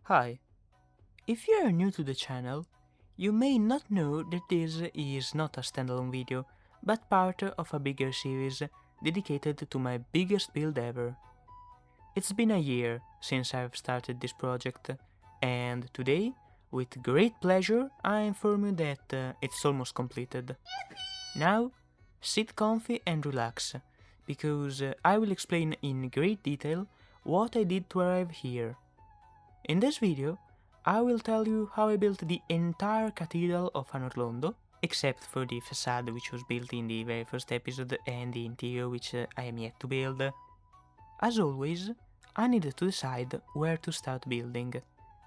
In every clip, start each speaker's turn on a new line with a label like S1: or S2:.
S1: Hi, if you are new to the channel, you may not know that this is not a standalone video, but part of a bigger series dedicated to my biggest build ever. It's been a year since I've started this project, and today, with great pleasure, I inform you that it's almost completed. Now, sit comfy and relax, because I will explain in great detail what I did to arrive here. In this video, I will tell you how I built the entire cathedral of Anor Londo, except for the facade which was built in the very first episode and the interior which I am yet to build. As always, I needed to decide where to start building,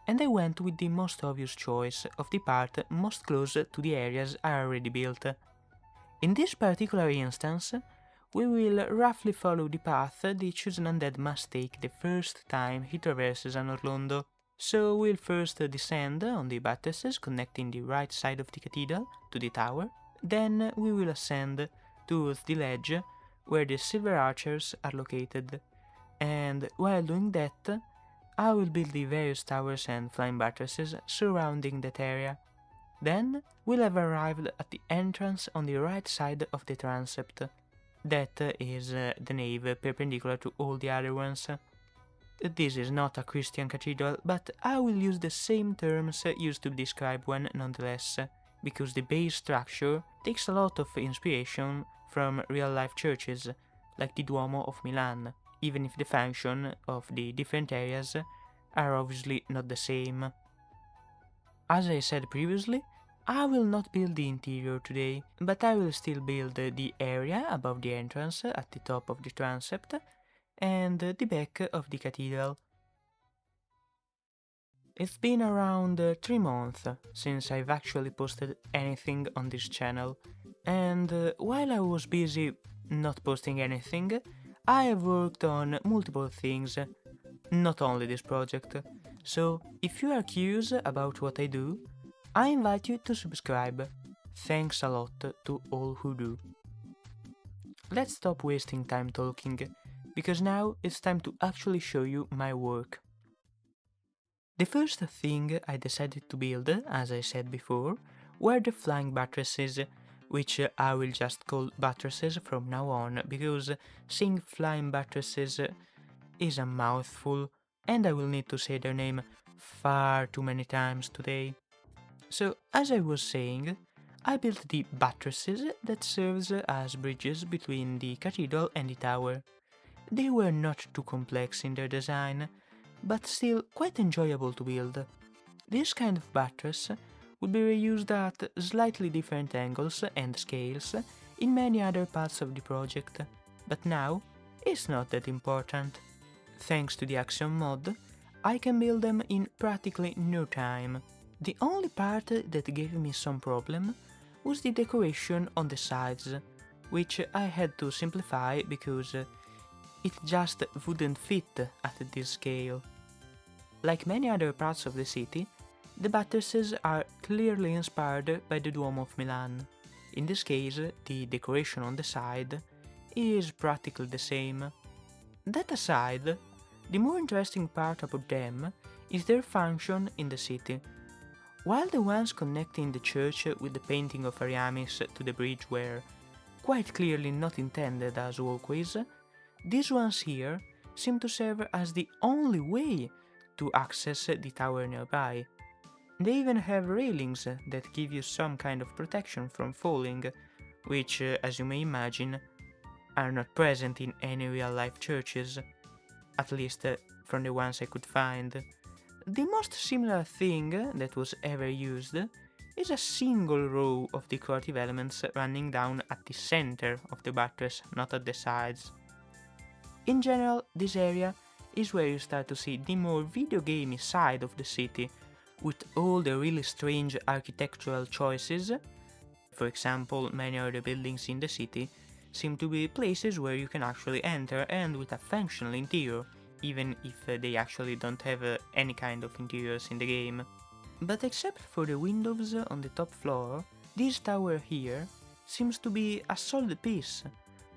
S1: and I went with the most obvious choice of the part most close to the areas I already built. In this particular instance, we will roughly follow the path the chosen undead must take the first time he traverses Anor Londo. So we'll first descend on the buttresses connecting the right side of the cathedral to the tower, then we will ascend towards the ledge where the silver archers are located, and while doing that, I will build the various towers and flying buttresses surrounding that area. Then we'll have arrived at the entrance on the right side of the transept. That is the nave perpendicular to all the other ones. This is not a Christian cathedral, but I will use the same terms used to describe one nonetheless, because the base structure takes a lot of inspiration from real-life churches, like the Duomo of Milan, even if the function of the different areas are obviously not the same. As I said previously, I will not build the interior today, but I will still build the area above the entrance at the top of the transept and the back of the cathedral. It's been around 3 months since I've actually posted anything on this channel, and while I was busy not posting anything, I have worked on multiple things, not only this project. So if you are curious about what I do, I invite you to subscribe. Thanks a lot to all who do. Let's stop wasting time talking, because now it's time to actually show you my work. The first thing I decided to build, as I said before, were the flying buttresses, which I will just call buttresses from now on, because saying flying buttresses is a mouthful, and I will need to say their name far too many times today. So, as I was saying, I built the buttresses that serves as bridges between the cathedral and the tower. They were not too complex in their design, but still quite enjoyable to build. This kind of buttress would be reused at slightly different angles and scales in many other parts of the project, but now it's not that important. Thanks to the Axiom mod, I can build them in practically no time. The only part that gave me some problem was the decoration on the sides, which I had to simplify because it just wouldn't fit at this scale. Like many other parts of the city, the buttresses are clearly inspired by the Duomo of Milan. In this case, the decoration on the side is practically the same. That aside, the more interesting part about them is their function in the city. While the ones connecting the church with the painting of Ariamis to the bridge were quite clearly not intended as walkways, these ones here seem to serve as the only way to access the tower nearby. They even have railings that give you some kind of protection from falling, which, as you may imagine, are not present in any real-life churches, at least from the ones I could find. The most similar thing that was ever used is a single row of decorative elements running down at the center of the buttress, not at the sides. In general, this area is where you start to see the more video gamey side of the city, with all the really strange architectural choices. For example, many of the buildings in the city seem to be places where you can actually enter and with a functional interior, even if they actually don't have any kind of interiors in the game. But except for the windows on the top floor, this tower here seems to be a solid piece,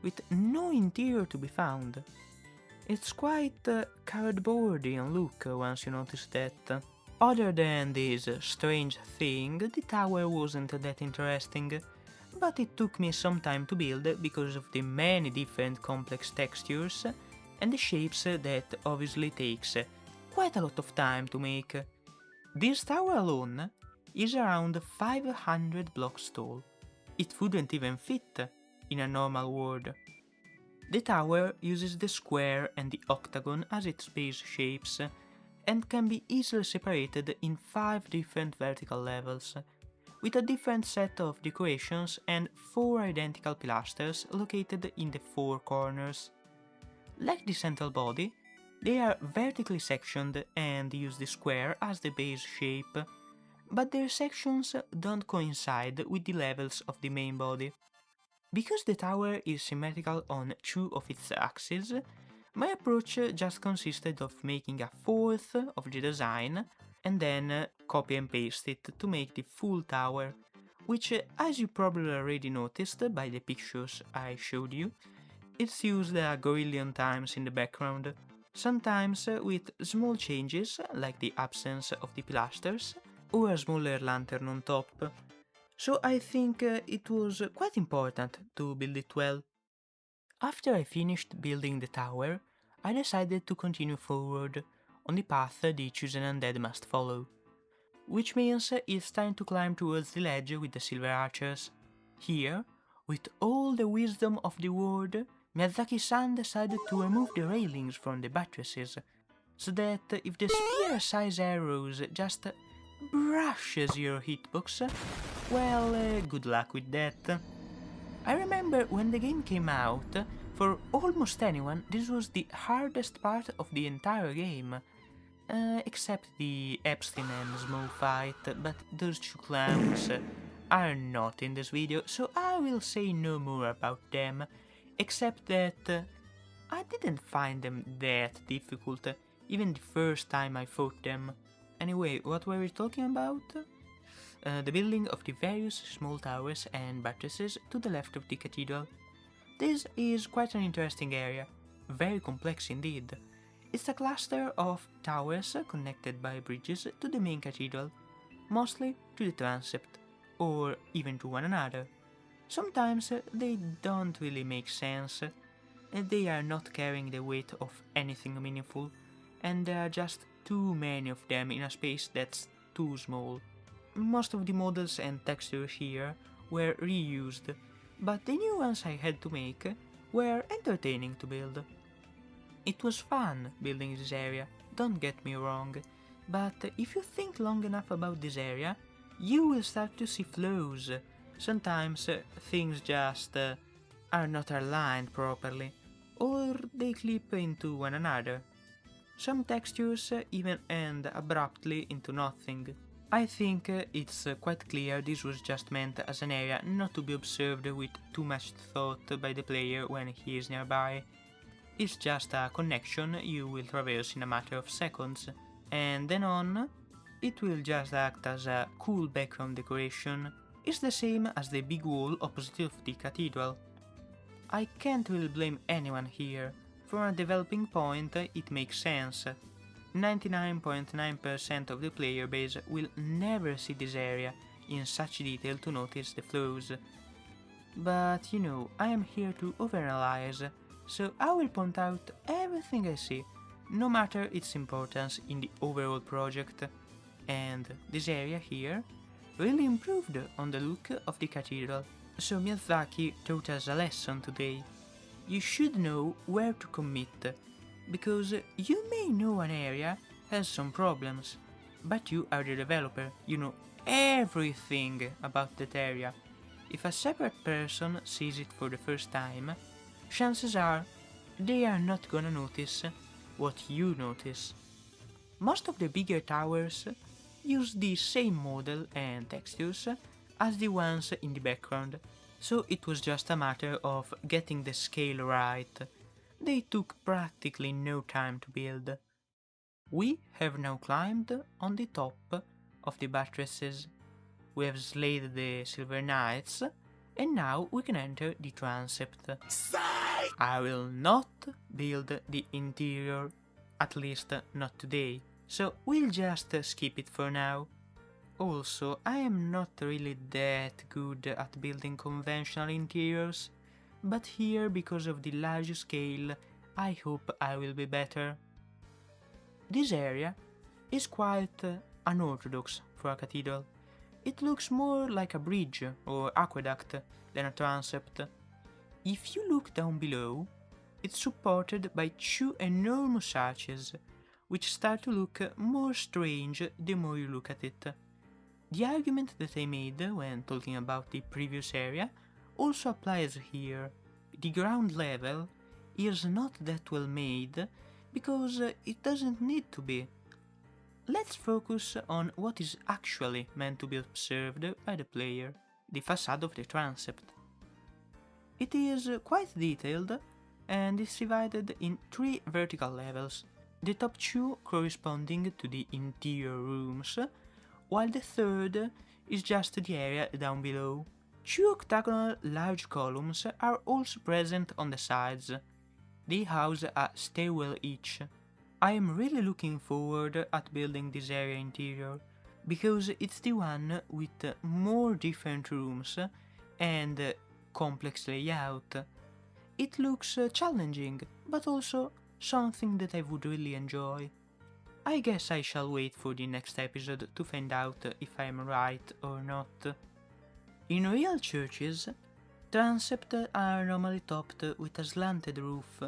S1: with no interior to be found. It's quite cardboardy in look once you notice that. Other than this strange thing, the tower wasn't that interesting, but it took me some time to build because of the many different complex textures and the shapes that obviously takes quite a lot of time to make. This tower alone is around 500 blocks tall. It wouldn't even fit in a normal world. The tower uses the square and the octagon as its base shapes and can be easily separated in 5 different vertical levels, with a different set of decorations and 4 identical pilasters located in the 4 corners. Like the central body, they are vertically sectioned and use the square as the base shape, but their sections don't coincide with the levels of the main body. Because the tower is symmetrical on 2 of its axes, my approach just consisted of making a fourth of the design and then copy and paste it to make the full tower, which, as you probably already noticed by the pictures I showed you, it's used a gorillion times in the background, sometimes with small changes like the absence of the pilasters or a smaller lantern on top. So I think it was quite important to build it well. After I finished building the tower, I decided to continue forward on the path the chosen undead must follow, which means it's time to climb towards the ledge with the silver archers. Here, with all the wisdom of the world, Miyazaki-san decided to remove the railings from the buttresses, so that if the spear-sized arrows just brushes your hitbox, well, good luck with that. I remember when the game came out, for almost anyone this was the hardest part of the entire game. Except the Epstein and Smo fight, but those 2 clowns are not in this video, so I will say no more about them, except that I didn't find them that difficult, even the first time I fought them. Anyway, what were we talking about? The building of the various small towers and buttresses to the left of the cathedral. This is quite an interesting area, very complex indeed. It's a cluster of towers connected by bridges to the main cathedral, mostly to the transept, or even to one another. Sometimes they don't really make sense, they are not carrying the weight of anything meaningful, and there are just too many of them in a space that's too small. Most of the models and textures here were reused, but the new ones I had to make were entertaining to build. It was fun building this area, don't get me wrong, but if you think long enough about this area, you will start to see flaws. Sometimes things just are not aligned properly, or they clip into one another. Some textures even end abruptly into nothing. I think it's quite clear this was just meant as an area not to be observed with too much thought by the player when he is nearby. It's just a connection you will traverse in a matter of seconds, and then on, it will just act as a cool background decoration. It's the same as the big wall opposite of the cathedral. I can't really blame anyone here. From a developing point, it makes sense. 99.9% of the player base will never see this area in such detail to notice the flaws. But you know, I am here to overanalyze, so I will point out everything I see, no matter its importance in the overall project. And this area here really improved on the look of the cathedral. So Miyazaki taught us a lesson today. You should know where to commit, because you may know an area has some problems, but you are the developer, you know everything about that area. If a separate person sees it for the first time, chances are they are not gonna notice what you notice. Most of the bigger towers use the same model and textures as the ones in the background, so it was just a matter of getting the scale right. They took practically no time to build. We have now climbed on the top of the buttresses. We have slayed the Silver Knights, And now we can enter the transept. I will not build the interior, at least not today, so we'll just skip it for now. Also, I am not really that good at building conventional interiors, but here, because of the large scale, I hope I will be better. This area is quite unorthodox for a cathedral. It looks more like a bridge or aqueduct than a transept. If you look down below, it's supported by two enormous arches, which start to look more strange the more you look at it. The argument that I made when talking about the previous area also applies here. The ground level is not that well made because it doesn't need to be. Let's focus on what is actually meant to be observed by the player, the facade of the transept. It is quite detailed and is divided in 3 vertical levels, the top 2 corresponding to the interior rooms, while the third is just the area down below. 2 octagonal large columns are also present on the sides. They house a stairwell each. I am really looking forward at building this area interior, because it's the one with more different rooms and complex layout. It looks challenging, but also something that I would really enjoy. I guess I shall wait for the next episode to find out if I am right or not. In real churches, transepts are normally topped with a slanted roof,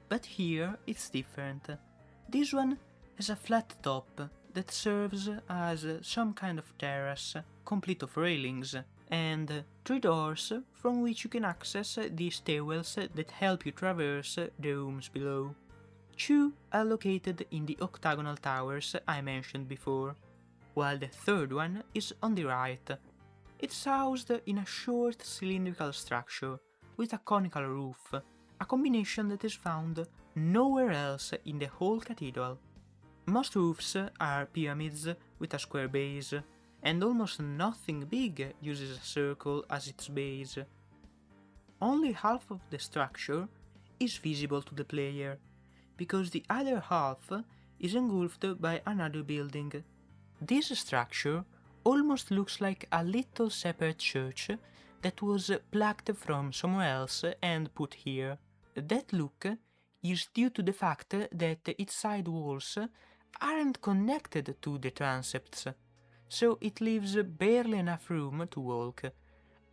S1: but here it's different. This one has a flat top that serves as some kind of terrace, complete of railings, and 3 doors from which you can access the stairwells that help you traverse the rooms below. 2 are located in the octagonal towers I mentioned before, while the third one is on the right. It's housed in a short cylindrical structure with a conical roof, a combination that is found nowhere else in the whole cathedral. Most roofs are pyramids with a square base, and almost nothing big uses a circle as its base. Only half of the structure is visible to the player, because the other half is engulfed by another building. This structure almost looks like a little separate church that was plucked from somewhere else and put here. That look is due to the fact that its side walls aren't connected to the transepts, so it leaves barely enough room to walk,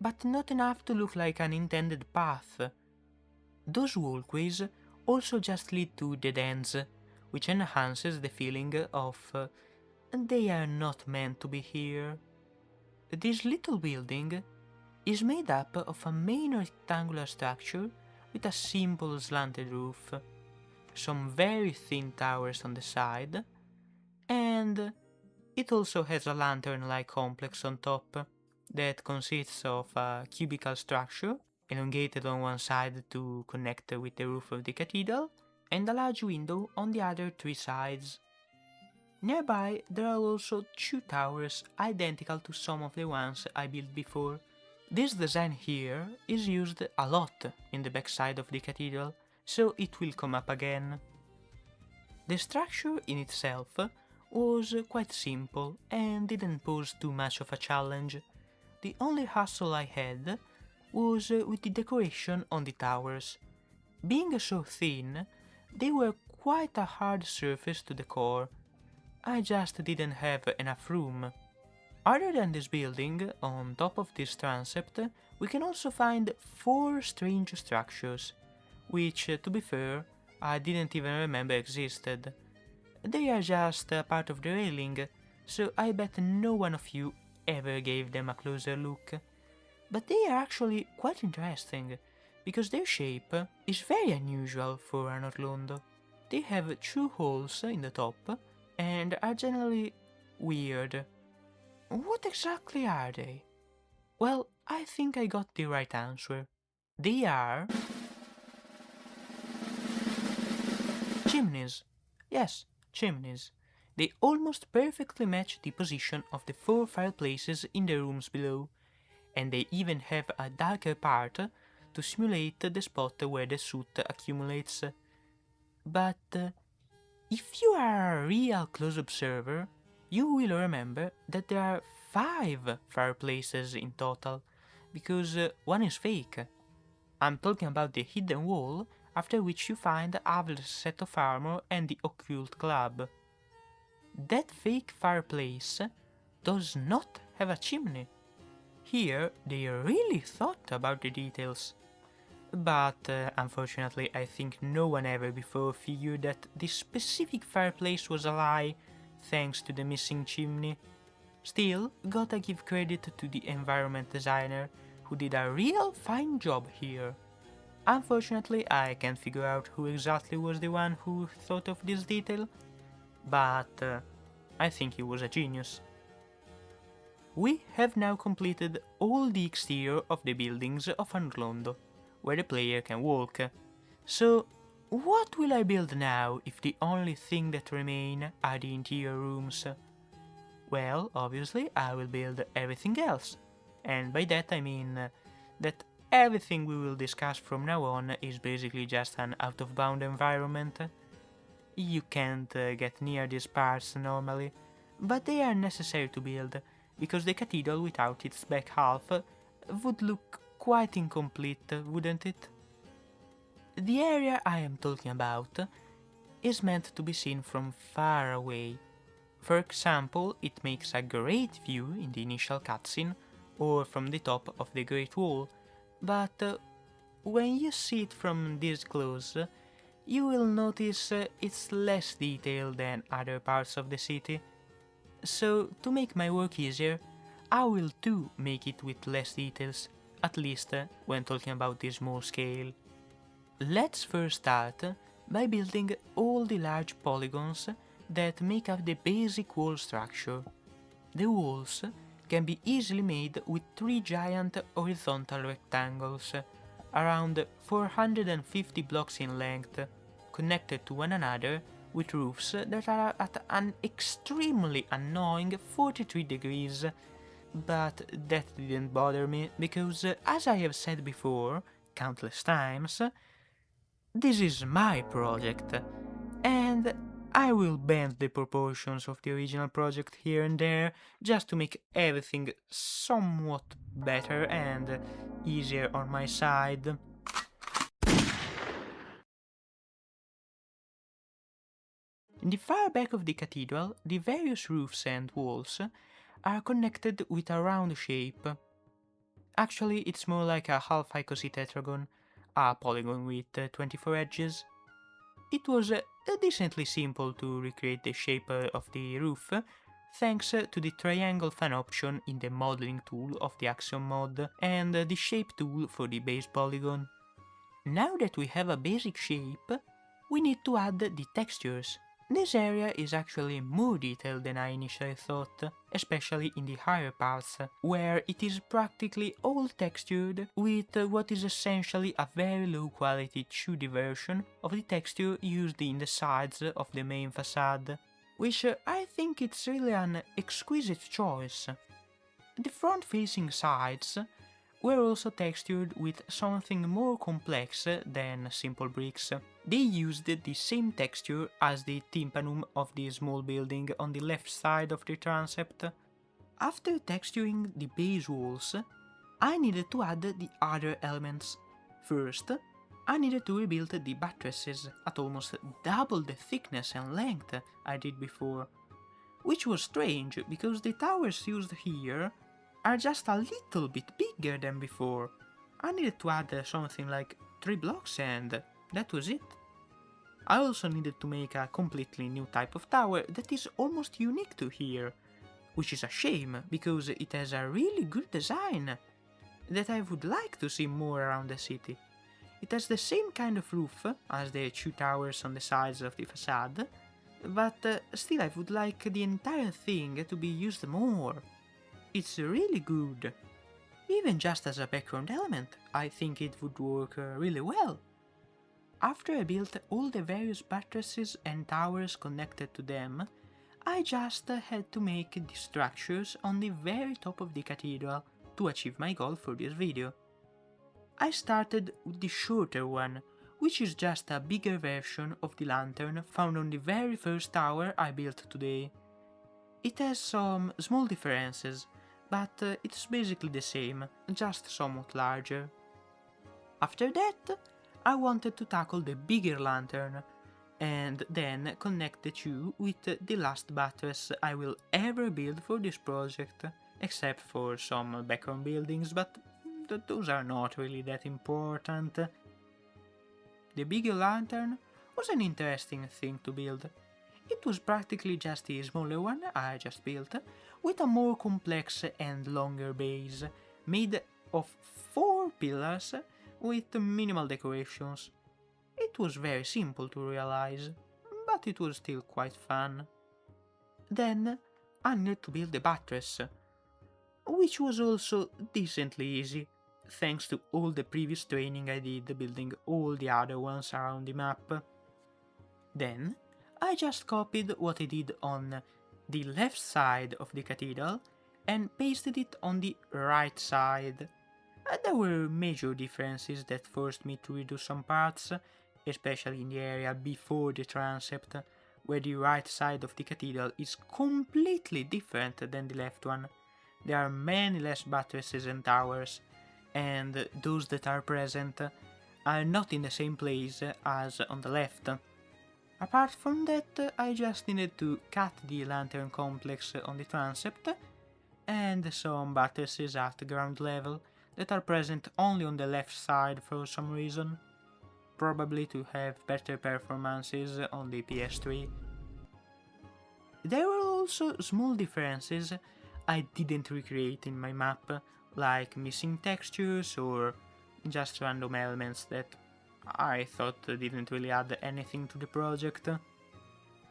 S1: but not enough to look like an intended path. Those walkways also just lead to dead ends, which enhances the feeling of they are not meant to be here. This little building is made up of a main rectangular structure with a simple slanted roof, some very thin towers on the side, and it also has a lantern-like complex on top that consists of a cubical structure, elongated on one side to connect with the roof of the cathedral, and a large window on the other 3 sides. Nearby there are also 2 towers identical to some of the ones I built before. This design here is used a lot in the backside of the cathedral, so it will come up again. The structure in itself was quite simple and didn't pose too much of a challenge. The only hassle I had was with the decoration on the towers. Being so thin, they were quite a hard surface to decor. I just didn't have enough room. Other than this building, on top of this transept, we can also find 4 strange structures, which, to be fair, I didn't even remember existed. They are just part of the railing, so I bet no one of you ever gave them a closer look. But they are actually quite interesting, because their shape is very unusual for Anor Londo. They have 2 holes in the top, and are generally weird. What exactly are they? Well, I think I got the right answer. They are chimneys. Yes, chimneys. They almost perfectly match the position of the 4 fireplaces in the rooms below, and they even have a darker part to simulate the spot where the soot accumulates. But if you are a real close observer, you will remember that there are 5 fireplaces in total, because one is fake. I'm talking about the hidden wall, after which you find Avler's set of armor and the occult club. That fake fireplace does not have a chimney. Here they really thought about the details. But unfortunately I think no one ever before figured that this specific fireplace was a lie, thanks to the missing chimney. Still, gotta give credit to the environment designer, who did a real fine job here. Unfortunately, I can't figure out who exactly was the one who thought of this detail, but I think he was a genius. We have now completed all the exterior of the buildings of Anor Londo, where the player can walk. So, what will I build now if the only thing that remain are the interior rooms? Well, obviously I will build everything else, and by that I mean that everything we will discuss from now on is basically just an out-of-bound environment. You can't get near these parts normally, but they are necessary to build, because the cathedral without its back half would look quite incomplete, wouldn't it? The area I am talking about is meant to be seen from far away. For example, it makes a great view in the initial cutscene or from the top of the Great Wall, but when you see it from this close, you will notice it's less detailed than other parts of the city. So, to make my work easier, I will too make it with less details, at least when talking about the small scale. Let's first start by building all the large polygons that make up the basic wall structure. The walls can be easily made with 3 giant horizontal rectangles, around 450 blocks in length, connected to one another with roofs that are at an extremely annoying 43 degrees. But that didn't bother me, because as I have said before, countless times, this is my project, and I will bend the proportions of the original project here and there just to make everything somewhat better and easier on my side. In the far back of the cathedral, the various roofs and walls are connected with a round shape. Actually, it's more like a half icosahedron, a polygon with 24 edges. It was decently simple to recreate the shape of the roof, thanks to the triangle fan option in the modeling tool of the Axiom mod and the shape tool for the base polygon. Now that we have a basic shape, we need to add the textures. This area is actually more detailed than I initially thought, especially in the higher parts, where it is practically all textured with what is essentially a very low quality 2D version of the texture used in the sides of the main facade, which I think it's really an exquisite choice. The front-facing sides were also textured with something more complex than simple bricks. They used the same texture as the tympanum of the small building on the left side of the transept. After texturing the base walls, I needed to add the other elements. First, I needed to rebuild the buttresses at almost double the thickness and length I did before, which was strange because the towers used here are just a little bit bigger than before. I needed to add something like 3 blocks and that was it. I also needed to make a completely new type of tower that is almost unique to here, which is a shame because it has a really good design that I would like to see more around the city. It has the same kind of roof as the 2 towers on the sides of the facade, but still I would like the entire thing to be used more. It's really good. Even just as a background element, I think it would work really well. After I built all the various buttresses and towers connected to them, I just had to make the structures on the very top of the cathedral, to achieve my goal for this video. I started with the shorter one, which is just a bigger version of the lantern found on the very first tower I built today. It has some small differences, but it's basically the same, just somewhat larger. After that, I wanted to tackle the bigger lantern, and then connect the two with the last buttress I will ever build for this project, except for some background buildings, but those are not really that important. The bigger lantern was an interesting thing to build. It was practically just the smaller one I just built, with a more complex and longer base, made of 4 pillars with minimal decorations. It was very simple to realize, but it was still quite fun. Then I needed to build the buttress, which was also decently easy, thanks to all the previous training I did building all the other ones around the map. Then I just copied what I did on the left side of the cathedral and pasted it on the right side. There were major differences that forced me to redo some parts, especially in the area before the transept, where the right side of the cathedral is completely different than the left one. There are many less buttresses and towers, and those that are present are not in the same place as on the left. Apart from that, I just needed to cut the lantern complex on the transept, and some buttresses at ground level that are present only on the left side for some reason, probably to have better performances on the PS3. There were also small differences I didn't recreate in my map, like missing textures or just random elements that I thought didn't really add anything to the project.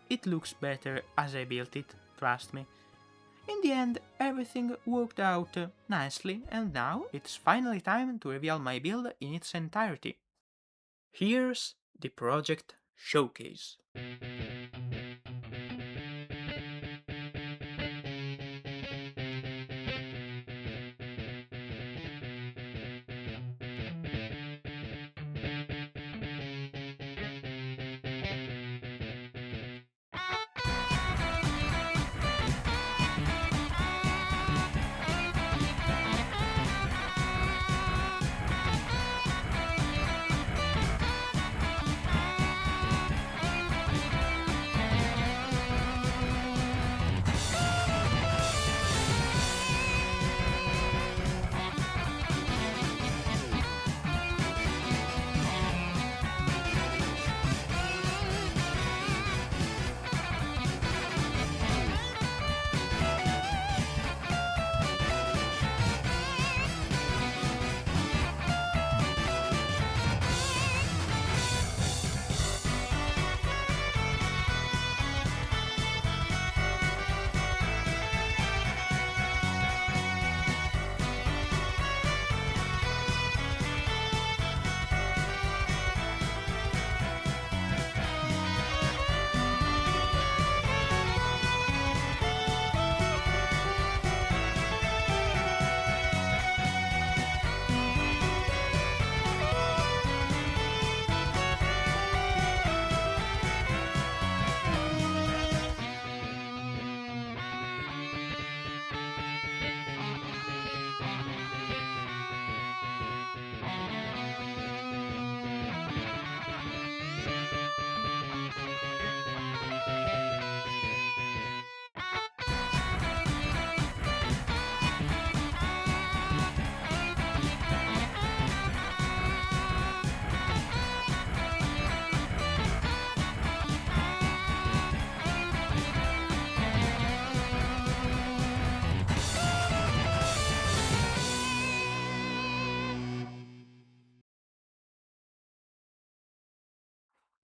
S1: It looks better as I built it, trust me. In the end, everything worked out nicely, and now it's finally time to reveal my build in its entirety. Here's the project showcase.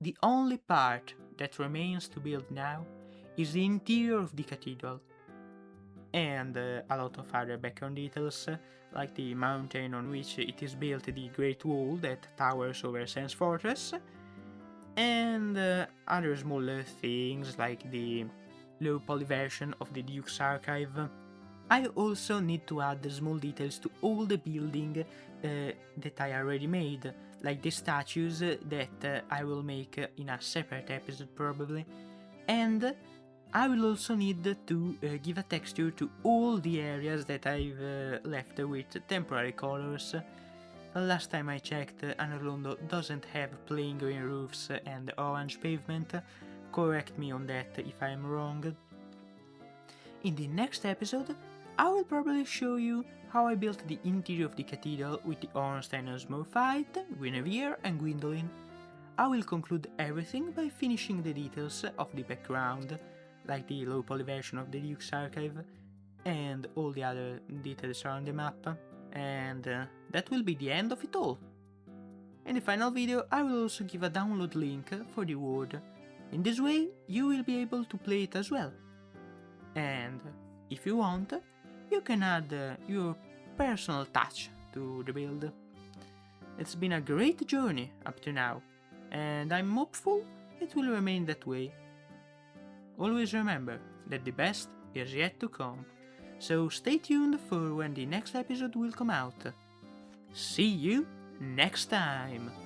S1: The only part that remains to build now is the interior of the cathedral, and a lot of other background details, like the mountain on which it is built, the Great Wall that towers over Sans Fortress, and other smaller things like the low poly version of the Duke's Archive. I also need to add the small details to all the building that I already made, like the statues that I will make in a separate episode probably, and I will also need to give a texture to all the areas that I've left with temporary colors. Last time I checked, Anor Londo doesn't have plain green roofs and orange pavement. Correct me on that if I am wrong. In the next episode, I will probably show you how I built the interior of the cathedral with the Ornstein and Smurfite, Guinevere and Gwyndolin. I will conclude everything by finishing the details of the background, like the low poly version of the Duke's archive, and all the other details around the map, and that will be the end of it all. In the final video I will also give a download link for the world. In this way you will be able to play it as well. And if you want, you can add your personal touch to the build. It's been a great journey up to now, and I'm hopeful it will remain that way. Always remember that the best is yet to come, so stay tuned for when the next episode will come out. See you next time!